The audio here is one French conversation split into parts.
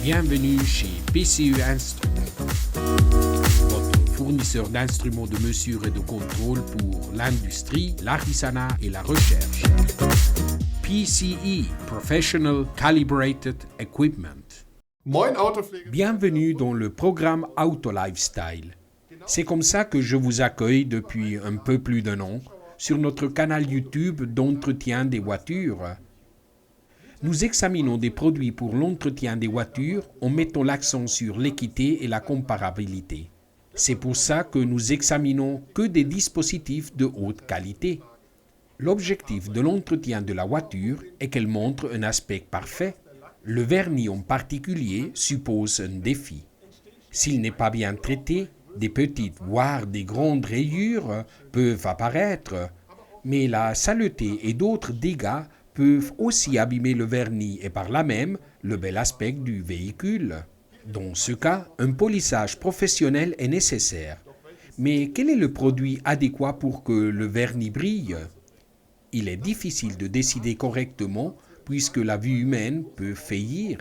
Bienvenue chez PCE Instruments, votre fournisseur d'instruments de mesure et de contrôle pour l'industrie, l'artisanat et la recherche. PCE, Professional Calibrated Equipment. Bienvenue dans le programme Auto Lifestyle. C'est comme ça que je vous accueille depuis un peu plus d'un an sur notre canal YouTube d'entretien des voitures. Nous examinons des produits pour l'entretien des voitures en mettant l'accent sur l'équité et la comparabilité. C'est pour ça que nous examinons que des dispositifs de haute qualité. L'objectif de l'entretien de la voiture est qu'elle montre un aspect parfait. Le vernis en particulier suppose un défi. S'il n'est pas bien traité, des petites voire des grandes rayures peuvent apparaître, mais la saleté et d'autres dégâts peuvent aussi abîmer le vernis et par là même le bel aspect du véhicule. Dans ce cas, un polissage professionnel est nécessaire. Mais quel est le produit adéquat pour que le vernis brille? Il est difficile de décider correctement puisque la vue humaine peut faillir.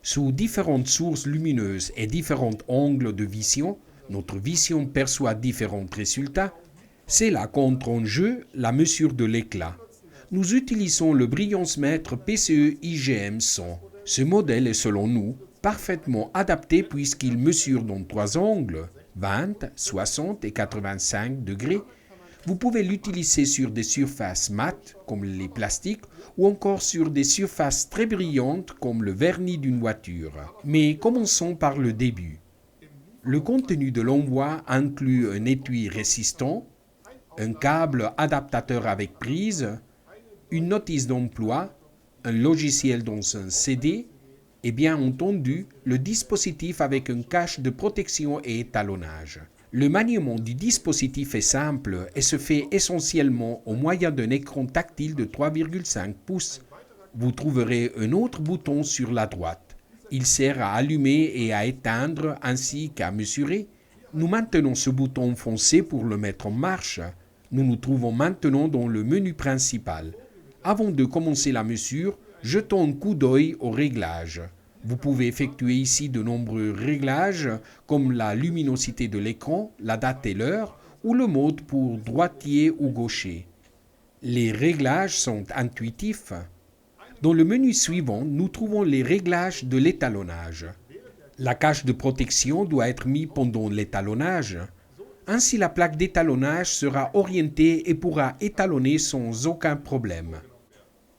Sous différentes sources lumineuses et différents angles de vision, notre vision perçoit différents résultats. C'est là qu'entre en jeu la mesure de l'éclat. Nous utilisons le brillance-mètre PCE IGM 100. Ce modèle est selon nous parfaitement adapté puisqu'il mesure dans 3 angles, 20, 60 et 85 degrés. Vous pouvez l'utiliser sur des surfaces mates comme les plastiques ou encore sur des surfaces très brillantes comme le vernis d'une voiture. Mais commençons par le début. Le contenu de l'envoi inclut un étui résistant, un câble adaptateur avec prise, une notice d'emploi, un logiciel dans un CD et bien entendu le dispositif avec un cache de protection et étalonnage. Le maniement du dispositif est simple et se fait essentiellement au moyen d'un écran tactile de 3,5 pouces. Vous trouverez un autre bouton sur la droite. Il sert à allumer et à éteindre ainsi qu'à mesurer. Nous maintenons ce bouton foncé pour le mettre en marche. Nous nous trouvons maintenant dans le menu principal. Avant de commencer la mesure, jetons un coup d'œil aux réglages. Vous pouvez effectuer ici de nombreux réglages comme la luminosité de l'écran, la date et l'heure ou le mode pour droitier ou gaucher. Les réglages sont intuitifs. Dans le menu suivant, nous trouvons les réglages de l'étalonnage. La cache de protection doit être mise pendant l'étalonnage. Ainsi, la plaque d'étalonnage sera orientée et pourra étalonner sans aucun problème.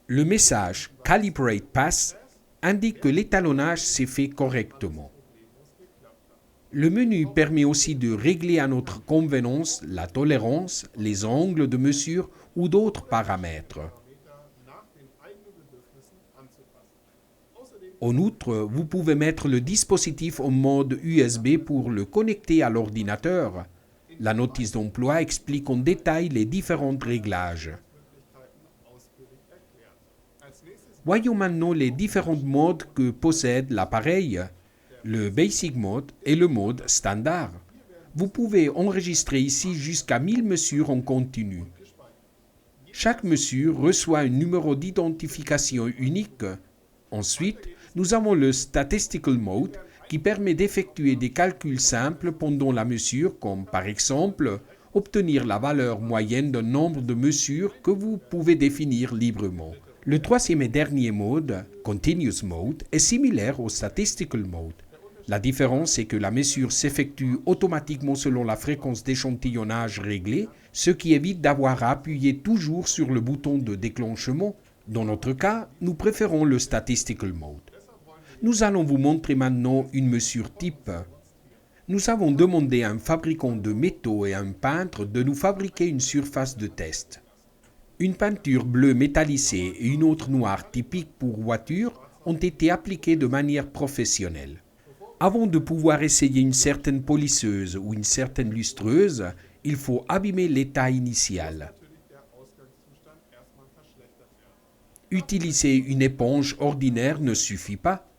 Le message « Calibrate Pass » indique que l'étalonnage s'est fait correctement. Le menu permet aussi de régler à notre convenance la tolérance, les angles de mesure ou d'autres paramètres. En outre, vous pouvez mettre le dispositif en mode USB pour le connecter à l'ordinateur. La notice d'emploi explique en détail les différents réglages. Voyons maintenant les différents modes que possède l'appareil, le Basic Mode et le mode Standard. Vous pouvez enregistrer ici jusqu'à 1000 mesures en continu. Chaque mesure reçoit un numéro d'identification unique. Ensuite, nous avons le Statistical Mode qui permet d'effectuer des calculs simples pendant la mesure, comme par exemple obtenir la valeur moyenne d'un nombre de mesures que vous pouvez définir librement. Le troisième et dernier mode, Continuous Mode, est similaire au Statistical Mode. La différence est que la mesure s'effectue automatiquement selon la fréquence d'échantillonnage réglée, ce qui évite d'avoir à appuyer toujours sur le bouton de déclenchement. Dans notre cas, nous préférons le Statistical Mode. Nous allons vous montrer maintenant une mesure type. Nous avons demandé à un fabricant de métaux et à un peintre de nous fabriquer une surface de test. Une peinture bleue métallisée et une autre noire typique pour voiture ont été appliquées de manière professionnelle. Avant de pouvoir essayer une certaine polisseuse ou une certaine lustreuse, il faut abîmer l'état initial. Utiliser une éponge ordinaire ne suffit pas.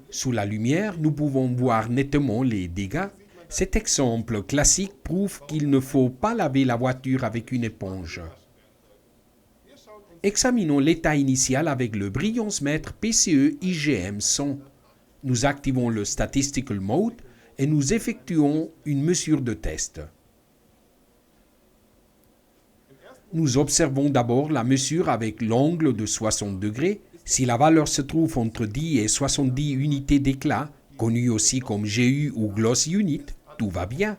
Sous la lumière, nous pouvons voir nettement les dégâts. Cet exemple classique prouve qu'il ne faut pas laver la voiture avec une éponge. Examinons l'état initial avec le brilliance-mètre PCE IGM 100. Nous activons le Statistical Mode et nous effectuons une mesure de test. Nous observons d'abord la mesure avec l'angle de 60 degrés. Si la valeur se trouve entre 10 et 70 unités d'éclat, connues aussi comme GU ou Gloss Unit, tout va bien.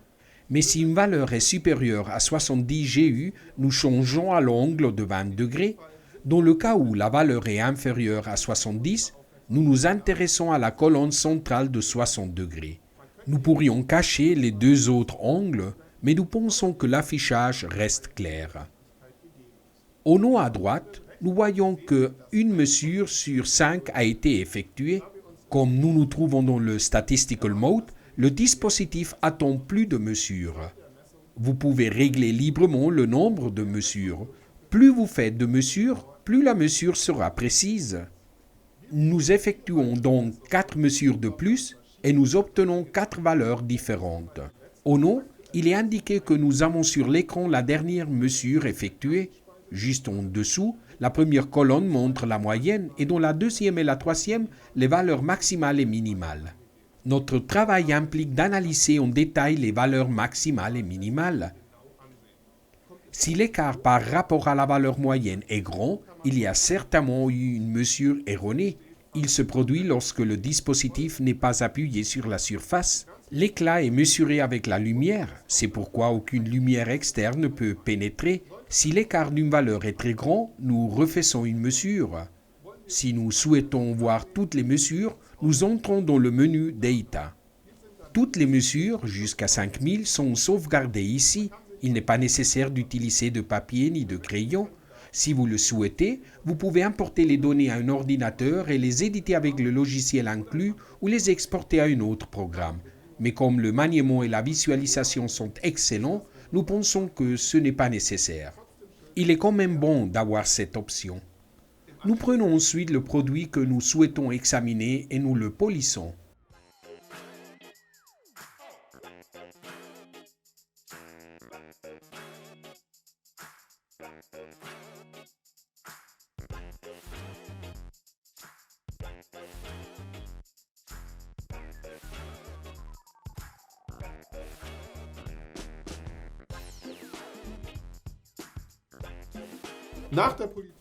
Mais si une valeur est supérieure à 70 GU, nous changeons à l'angle de 20 degrés. Dans le cas où la valeur est inférieure à 70, nous nous intéressons à la colonne centrale de 60 degrés. Nous pourrions cacher les deux autres angles, mais nous pensons que l'affichage reste clair. Au nom à droite, nous voyons qu'une mesure sur 5 a été effectuée. Comme nous nous trouvons dans le Statistical Mode, le dispositif attend plus de mesures. Vous pouvez régler librement le nombre de mesures. Plus vous faites de mesures, plus la mesure sera précise. Nous effectuons donc 4 mesures de plus et nous obtenons 4 valeurs différentes. Au nom, il est indiqué que nous avons sur l'écran la dernière mesure effectuée. Juste en dessous, la première colonne montre la moyenne et dans la deuxième et la troisième, les valeurs maximales et minimales. Notre travail implique d'analyser en détail les valeurs maximales et minimales. Si l'écart par rapport à la valeur moyenne est grand, il y a certainement eu une mesure erronée. Il se produit lorsque le dispositif n'est pas appuyé sur la surface. L'éclat est mesuré avec la lumière, c'est pourquoi aucune lumière externe ne peut pénétrer. Si l'écart d'une valeur est très grand, nous refaisons une mesure. Si nous souhaitons voir toutes les mesures, nous entrons dans le menu Data. Toutes les mesures, jusqu'à 5000, sont sauvegardées ici. Il n'est pas nécessaire d'utiliser de papier ni de crayon. Si vous le souhaitez, vous pouvez importer les données à un ordinateur et les éditer avec le logiciel inclus ou les exporter à un autre programme. Mais comme le maniement et la visualisation sont excellents, nous pensons que ce n'est pas nécessaire. Il est quand même bon d'avoir cette option. Nous prenons ensuite le produit que nous souhaitons examiner et nous le polissons.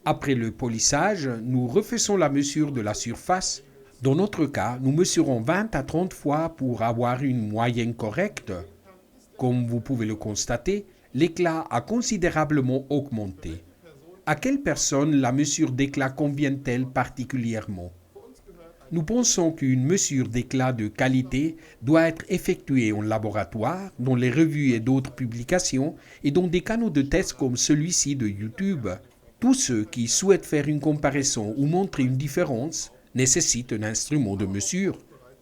Après le polissage, nous refaisons la mesure de la surface. Dans notre cas, nous mesurons 20 à 30 fois pour avoir une moyenne correcte. Comme vous pouvez le constater, l'éclat a considérablement augmenté. À quelle personne la mesure d'éclat convient-elle particulièrement? Nous pensons qu'une mesure d'éclat de qualité doit être effectuée en laboratoire, dans les revues et d'autres publications, et dans des canaux de test comme celui-ci de YouTube. Tous ceux qui souhaitent faire une comparaison ou montrer une différence nécessitent un instrument de mesure,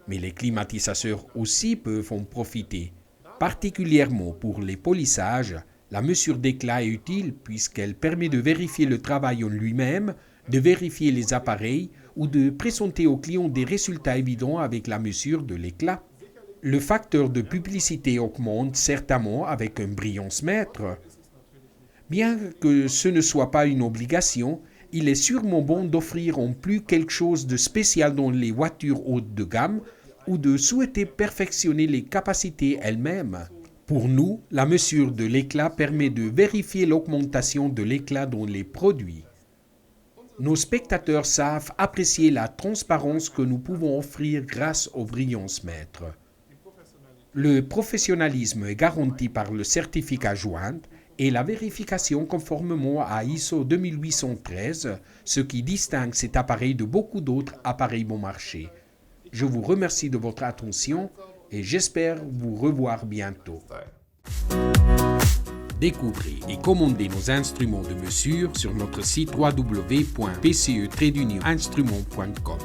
mais les climatiseurs aussi peuvent en profiter. Particulièrement pour les polissages, la mesure d'éclat est utile puisqu'elle permet de vérifier le travail en lui-même, de vérifier les appareils ou de présenter aux clients des résultats évidents avec la mesure de l'éclat. Le facteur de publicité augmente certainement avec un brilliance-mètre. Bien que ce ne soit pas une obligation, il est sûrement bon d'offrir en plus quelque chose de spécial dans les voitures hautes de gamme ou de souhaiter perfectionner les capacités elles-mêmes. Pour nous, la mesure de l'éclat permet de vérifier l'augmentation de l'éclat dans les produits. Nos spectateurs savent apprécier la transparence que nous pouvons offrir grâce au brilliance-mètre. Le professionnalisme est garanti par le certificat joint et la vérification conformément à ISO 2813, ce qui distingue cet appareil de beaucoup d'autres appareils bon marché. Je vous remercie de votre attention et j'espère vous revoir bientôt. Découvrez et commandez nos instruments de mesure sur notre site www.pce-instrument.com.